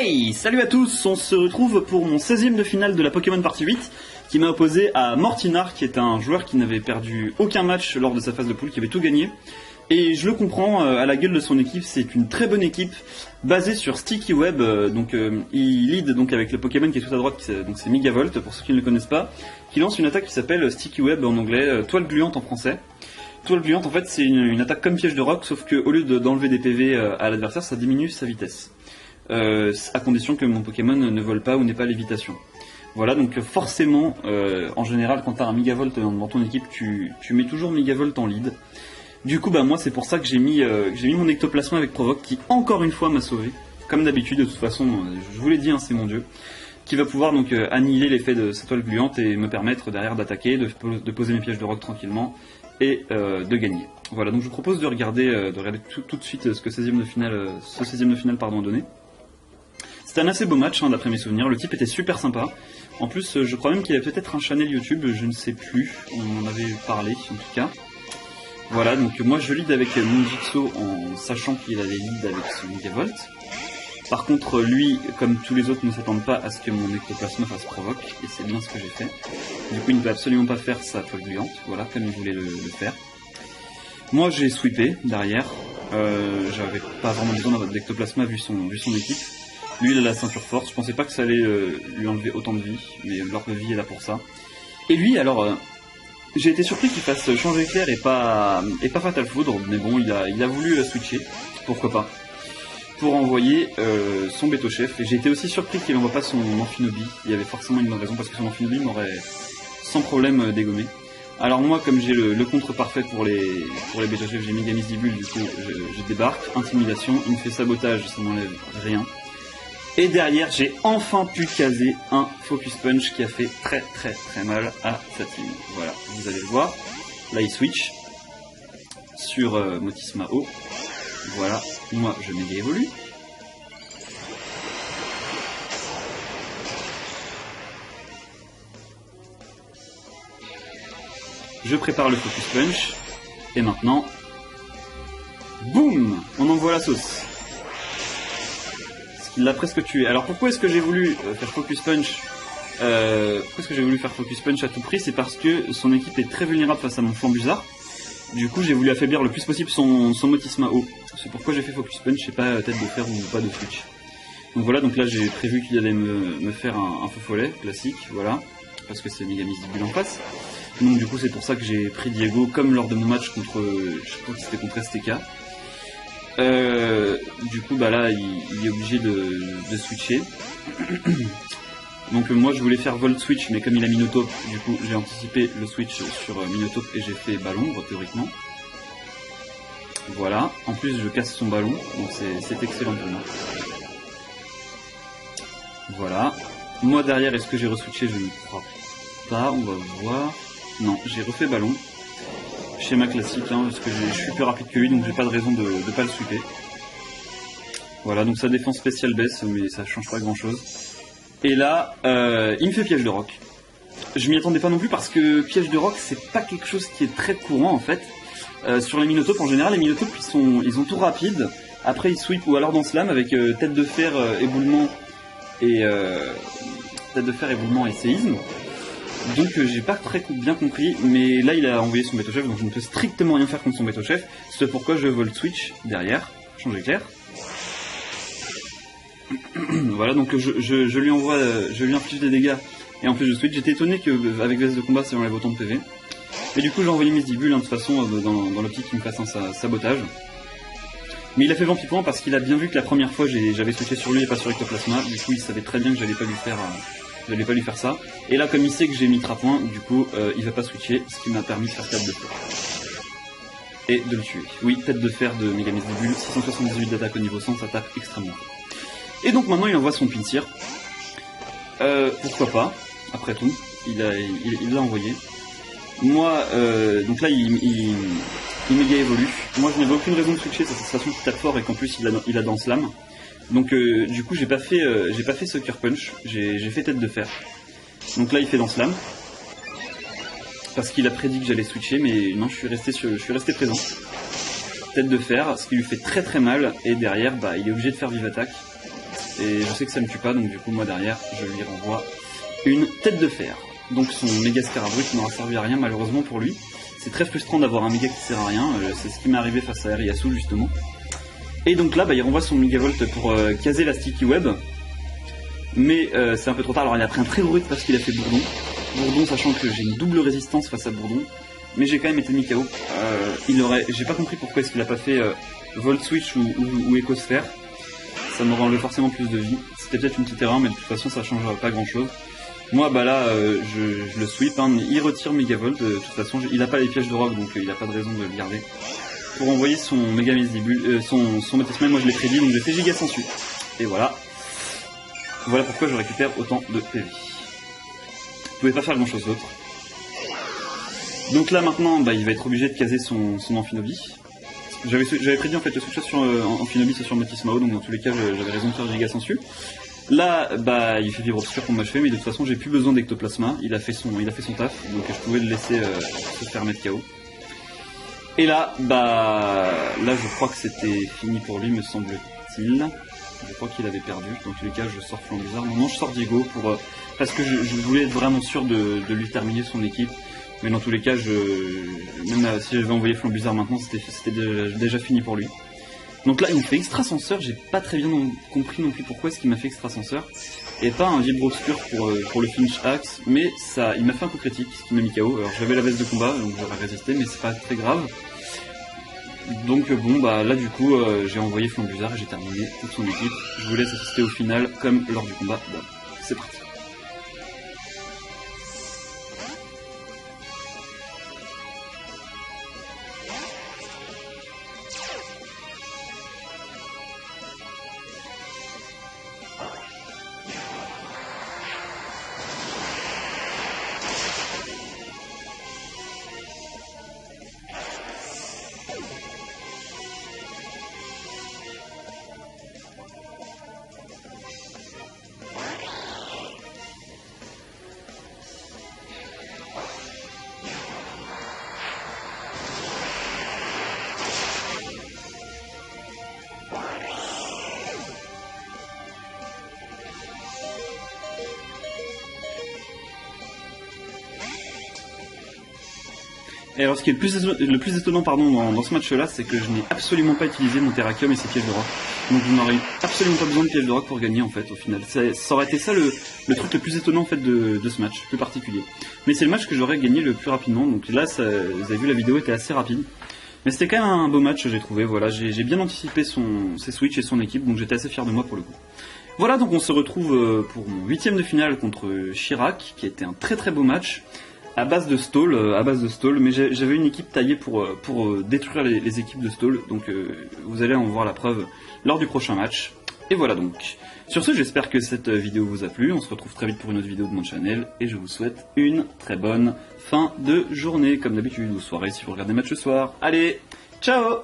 Hey, salut à tous, on se retrouve pour mon 16e de finale de la Pokémon Partie 8 qui m'a opposé à Mortinar qui est un joueur qui n'avait perdu aucun match lors de sa phase de poule, qui avait tout gagné. Et je le comprends, à la gueule de son équipe, c'est une très bonne équipe basée sur Sticky Web. Il lead donc avec le Pokémon qui est tout à droite, donc c'est Megavolt pour ceux qui ne le connaissent pas, qui lance une attaque qui s'appelle Sticky Web en anglais, toile gluante en français. Toile gluante en fait c'est une attaque comme piège de roc, sauf qu'au lieu d'enlever des PV à l'adversaire, ça diminue sa vitesse. À condition que mon Pokémon ne vole pas ou n'ait pas lévitation. Voilà, donc forcément, en général, quand tu as un Megavolt dans ton équipe, tu mets toujours Megavolt en lead. Du coup, moi, c'est pour ça que j'ai mis mon ectoplasma avec Provoque, qui encore une fois m'a sauvé. Comme d'habitude, de toute façon, je vous l'ai dit, hein, c'est mon dieu. Qui va pouvoir donc annihiler l'effet de cette toile gluante et me permettre derrière d'attaquer, de poser mes pièges de roc tranquillement et de gagner. Voilà, donc je vous propose de regarder tout de suite ce 16e de finale a donné. C'était un assez beau match, hein, d'après mes souvenirs. Le type était super sympa. En plus, je crois même qu'il a peut-être un channel YouTube, je ne sais plus. On en avait parlé, en tout cas. Voilà, donc moi je lead avec Ninjitsu en sachant qu'il allait lead avec son Megavolt. Par contre, lui, comme tous les autres, ne s'attendent pas à ce que mon ectoplasma fasse Provoque, et c'est bien ce que j'ai fait. Du coup, il ne peut absolument pas faire sa toile gluante, voilà, comme il voulait le faire. Moi, j'ai sweepé derrière. J'avais pas vraiment besoin d'ectoplasma vu son équipe. Lui, il a la ceinture force. Je pensais pas que ça allait lui enlever autant de vie, mais l'orbe de vie est là pour ça. Et lui, alors, j'ai été surpris qu'il fasse changer éclair et pas Fatal Foudre, mais bon, il a voulu switcher, pourquoi pas, pour envoyer son Beto Chef. Et j'ai été aussi surpris qu'il n'envoie pas son Amphinobi. Il y avait forcément une bonne raison, parce que son Amphinobi m'aurait sans problème dégommé. Alors moi, comme j'ai le contre parfait pour les Beto Chef, j'ai mis Gamizibule, du coup je débarque, intimidation, il me fait sabotage, ça n'enlève rien. Et derrière, j'ai enfin pu caser un Focus Punch qui a fait très mal à sa team. Voilà, vous allez le voir. Là, il switch sur Motismao. Voilà, moi, je méga évolue. Je prépare le Focus Punch. Et maintenant, boum, on envoie la sauce. Il l'a presque tué. Alors pourquoi est-ce que j'ai voulu faire Focus Punch à tout prix? C'est parce que son équipe est très vulnérable face à mon Flambuzard. Du coup j'ai voulu affaiblir le plus possible son Motismao. C'est pourquoi j'ai fait Focus Punch et pas tête de fer ou pas de switch. Donc voilà, donc là j'ai prévu qu'il allait me faire un feu follet classique, voilà. Parce que c'est Megamizibule en face. Donc du coup c'est pour ça que j'ai pris Diego comme lors de mon match contre, je crois que c'était contre STK. Du coup là il est obligé de switcher. Donc moi je voulais faire Volt Switch, mais comme il a Minotaur, du coup j'ai anticipé le switch sur Minotaur et j'ai fait ballon théoriquement. Voilà, en plus je casse son ballon, donc c'est excellent pour moi. Voilà, moi derrière est-ce que j'ai reswitché? Je ne crois pas, on va voir. Non, j'ai refait ballon. Schéma classique, hein, parce que je suis plus rapide que lui, donc j'ai pas de raison de pas le sweeper. Voilà, donc sa défense spéciale baisse, mais ça change pas grand chose. Et là, il me fait piège de roc. Je m'y attendais pas non plus parce que piège de roc, c'est pas quelque chose qui est très courant en fait. Sur les Minotopes, en général, les Minotopes ils ont tout rapide. Après ils sweep ou alors dans slam avec tête de fer, éboulement et séisme. Donc j'ai pas très bien compris, mais là il a envoyé son Beto Chef, donc je ne peux strictement rien faire contre son Beto Chef. C'est pourquoi je Volt Switch derrière, changer éclair. Voilà, donc je lui envoie, je lui inflige des dégâts et en plus je switch. J'étais étonné qu'avec veste de combat ça enlève autant de PV. Et du coup j'ai envoyé mes Dibules, hein, de toute façon dans l'optique qu'il me fasse un sabotage. Mais il a fait Vampipoint parce qu'il a bien vu que la première fois j'avais switché sur lui et pas sur Ectoplasma. Du coup il savait très bien que j'allais pas lui faire ça. Et là comme il sait que j'ai mis Trapoint, du coup il va pas switcher, ce qui m'a permis de faire tête de fer. Et de le tuer. Oui, tête de fer de Megamizibule, 678 d'attaque au niveau 100, ça tape extrêmement fort. Et donc maintenant il envoie son Pinsir. Pourquoi pas, après tout, il l'a envoyé. Moi, donc là il méga évolue. Moi je n'avais aucune raison de switcher, c'est de toute façon qu'il tape fort et qu'en plus il a dans Slam. Donc du coup j'ai pas fait Sucker Punch, j'ai fait tête de fer. Donc là il fait dans Slam. Parce qu'il a prédit que j'allais switcher, mais non, je suis resté présent. Tête de fer, ce qui lui fait très mal, et derrière il est obligé de faire Vive Attaque. et je sais que ça me tue pas, donc du coup moi derrière je lui renvoie une tête de fer. Donc son méga Scarabru qui n'aura servi à rien malheureusement pour lui. C'est très frustrant d'avoir un méga qui sert à rien, c'est ce qui m'est arrivé face à Eriyasu justement. Et donc là il renvoie son Megavolt pour caser la Sticky Web. Mais c'est un peu trop tard, alors il a pris un très gros hit parce qu'il a fait Bourdon. Bourdon sachant que j'ai une double résistance face à Bourdon. Mais j'ai quand même été mis KO. J'ai pas compris pourquoi est-ce qu'il a pas fait Volt Switch ou Écosphère. Ça m'aurait enlevé forcément plus de vie. C'était peut-être une petite erreur, mais de toute façon ça change pas grand chose. Moi là je le sweep, hein. Il retire Megavolt, de toute façon il a pas les pièges de rock donc il a pas de raison de le garder. Pour envoyer son Mega Misdibule, son Metasman, moi je l'ai prédit donc j'ai fait Giga Sensu. Et voilà. Voilà pourquoi je récupère autant de PV. Je pouvais pas faire grand chose d'autre. Donc là maintenant il va être obligé de caser son Amphinobi. J'avais prédit en fait le switch sur Amphinobi sur Motismao, donc dans tous les cas j'avais raison de faire Giga Sensu. Là il fait Vivre Obscur comme moi je fais, mais de toute façon j'ai plus besoin d'Ectoplasma, il a fait son taf, donc je pouvais le laisser se faire mettre KO. Et là je crois que c'était fini pour lui me semble-t-il. Je crois qu'il avait perdu, dans tous les cas je sors Flambuzard. Non, je sors Diego parce que je voulais être vraiment sûr de lui terminer son équipe. Mais dans tous les cas, même si j'avais envoyé Flambuzard maintenant, c'était déjà fini pour lui. Donc là, il me fait Extrasenseur, j'ai pas très bien compris non plus pourquoi est-ce qu'il m'a fait Extrasenseur. Et pas un Vibro Obscur pour le Finish Axe, mais il m'a fait un coup critique, ce qui m'a mis KO. Alors j'avais la veste de combat, donc j'aurais résisté, mais c'est pas très grave. Donc là du coup j'ai envoyé Flambuzard et j'ai terminé toute son équipe. Je vous laisse assister au final comme lors du combat. Bon, c'est parti. Et alors ce qui est le plus étonnant dans ce match là, c'est que je n'ai absolument pas utilisé mon Terrakium et ses pièges de rock. Donc vous n'aurez absolument pas besoin de pièges de rock pour gagner en fait au final. Ça aurait été ça le truc le plus étonnant en fait de ce match, plus particulier. Mais c'est le match que j'aurais gagné le plus rapidement, donc là vous avez vu la vidéo était assez rapide. Mais c'était quand même un beau match j'ai trouvé, voilà, j'ai bien anticipé ses switches et son équipe, donc j'étais assez fier de moi pour le coup. Voilà, donc on se retrouve pour mon 8ème de finale contre Chirac, qui était un très très beau match. À base de stall, mais j'avais une équipe taillée pour détruire les équipes de stall, donc vous allez en voir la preuve lors du prochain match. Et voilà donc. Sur ce, j'espère que cette vidéo vous a plu, on se retrouve très vite pour une autre vidéo de mon channel, et je vous souhaite une très bonne fin de journée, comme d'habitude, ou soirée si vous regardez le match ce soir. Allez, ciao!